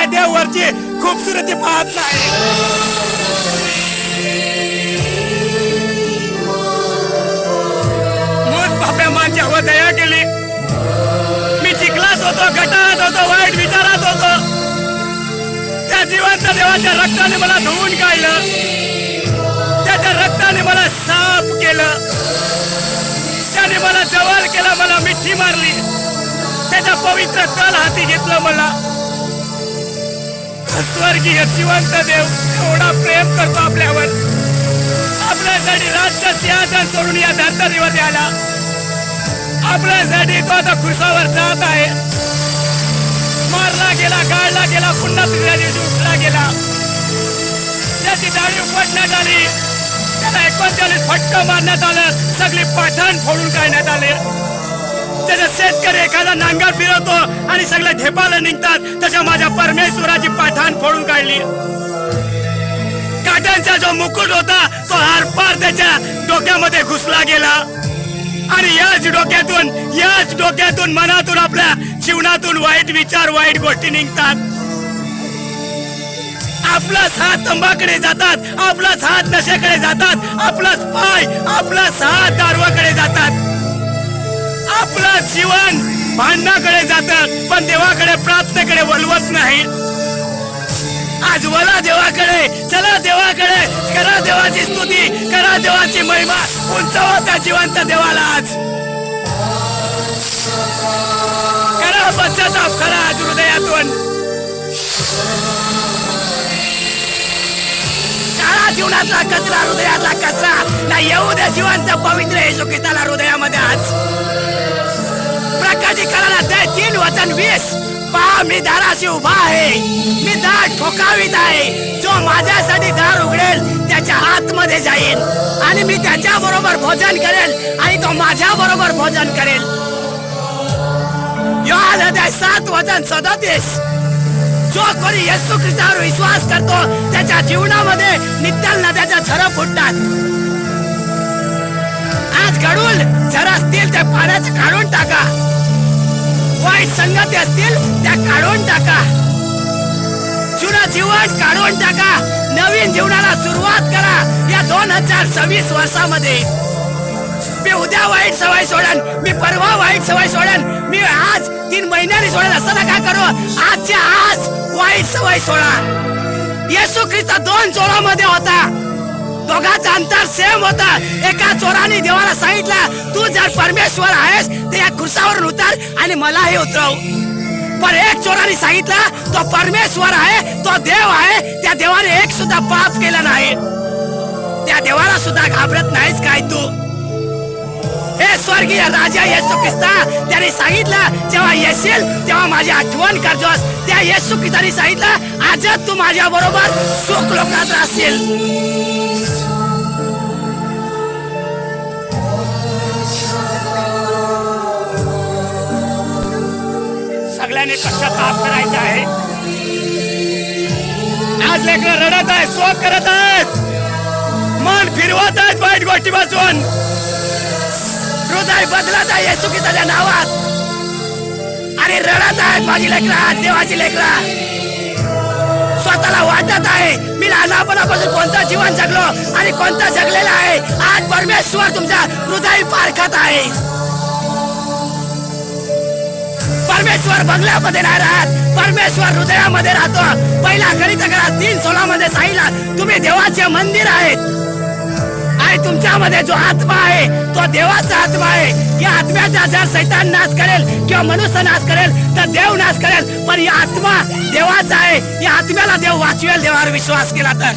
नाही, देव वरची खूबसूरती पाहत नाही. मूस पाप्या माझ्यावर दया केली. मी चिखलात होतो, गटारात होतो, वाईट विचारात होतो. त्या जिवंत देवाच्या रक्ताने मला धुवून काढलं. त्याच्या रक्ताने मला साफ केलं. त्याने मला जवळ केलं, मला मिठी मारली. त्याच्या पवित्र तल हाती घेतलं मला. स्वर्गीय जिवंत देव एवढा प्रेम करतो आपल्यावर. आपल्यासाठी राज्य सिंहासन सोडून या धर्तरीवर आला. आपल्यासाठी तो आता खुर्सावर जात आहे. मारला गेला, गाळला गेला, पुन्हा तिसऱ्या दिवशी उठला गेला. त्याची दाढी उपटण्यात आली. त्याला 39 फटका मारण्यात आलं. सगळी पाठाण फोडून काढण्यात आले. त्याचा शेतकरी एखादा नांगर फिरवतो आणि सगळे ढेपाला निघतात, तशा माझ्या परमेश्वराची पाठाण फोडून काढली. काट्यांचा जो मुकुट होता तो आरपार त्याच्या डोक्यामध्ये घुसला गेला. आणि याच डोक्यातून मनातून आपल्या जीवनातून वाईट विचार, वाईट गोष्टी निघतात. आपलाच हात तंबाकडे जातात, आपलाच हात नशेकडे जातात, आपलाच पाय, आपलाच हात दारूकडे जातात. आपलं जीवन भांडणाकडे जातं, पण देवाकडे प्रार्थनेकडे वळवत नाही. आज वळा देवाकडे, चला देवाकडे, करा देवाची स्तुती, करा देवाची महिमा, उंचावा त्या जिवंत देवाला. आज करा पश्चाताप, करा आज हृदयातून. काळा जीवनातला कचरा, हृदयातला कचरा ना येऊ द्या जिवंत पवित्र येशू ख्रिस्ताला हृदयामध्ये. आज प्रकटीकरण अध्याय 3:20 पहा, मी दाराशी उभा आहे, मी दार ठोकावीत आहे. जो माझ्यासाठी दार उघडेल त्याच्या आतमध्ये जाईल आणि मी त्याच्या बरोबर भोजन करेल आणि तो माझ्या बरोबर भोजन करेल. योहान अध्याय 7:37 जो कोणी येशू ख्रिस्तावर विश्वास करतो त्याच्या जीवनामध्ये नित्य नद्याच्या झरा फुटतात. आज गडूळ झरा असतील त्या पाण्याचं काढून टाका. वाईट संगती असतील त्या काढून टाका. जुनं जीवन काढून टाका. नवीन जीवनाला सुरुवात करा. या 2026 वर्षामध्ये मी उद्या वाईट सवय सोडन, मी परवा वाईट सवय सोडन, मी आज 3 महिन्यांनी सोडेल असं नका करू. आजच्या आज वाईट सवय सोडा. येशू ख्रिस्त 2 चोरामध्ये होता, दोघांचा अंतर सेम होता. एका चोराने देवाला सांगितलं, तू जर परमेश्वर आहेस तर या खुर्सावरून उतर आणि मलाही उतरव. पण एक चोराने सांगितलं, तो परमेश्वर आहे, तो देव आहे, त्या देवाने एक सुद्धा पाप केलं नाही. त्या देवाला सुद्धा घाबरत नाहीस काय तू? हे स्वर्गीय राजा येशू ख्रिस्त त्याने सांगितलं, जेव्हा येशील तेव्हा माझी आठवण करतोस. त्या येशू ख्रिस्ताने सांगितलं, आज तू माझ्या बरोबर सुख लोकात राहशील. सगळ्यांनी पश्चाताप करायचा आहे. आज लेकरं रडत आहेत, शोक करत आहेत, मन फिरवत आहेत वाईट गोष्टीपासून. हृदय बदलत आहे येशू ख्रिस्ताच्या नावात आणि रडत आहेत माझी लेकरं, देवाची लेकरं. स्वतःला वाटत आहे मी लहानपणापासून कोणतं जीवन जगलो आणि कोणतं जगलेलं आहे. आज परमेश्वर तुमचा हृदय पारखत आहे. परमेश्वर बंगल्यामध्ये नाही राहत, परमेश्वर हृदयामध्ये राहतो. पहिला गणित 3:16 मध्ये सांगितलं, तुम्ही देवाचे मंदिर आहेत आणि तुमच्यामध्ये जो आत्मा आहे तो देवाचा आत्मा आहे. या आत्म्याचा जर शैतान नाश करेल किंवा मनुष्य नाश करेल तर देव नाश करेल. पण ही आत्मा देवाचा आहे. या आत्म्याला देव वाचवेल, देवावर विश्वास केला तर.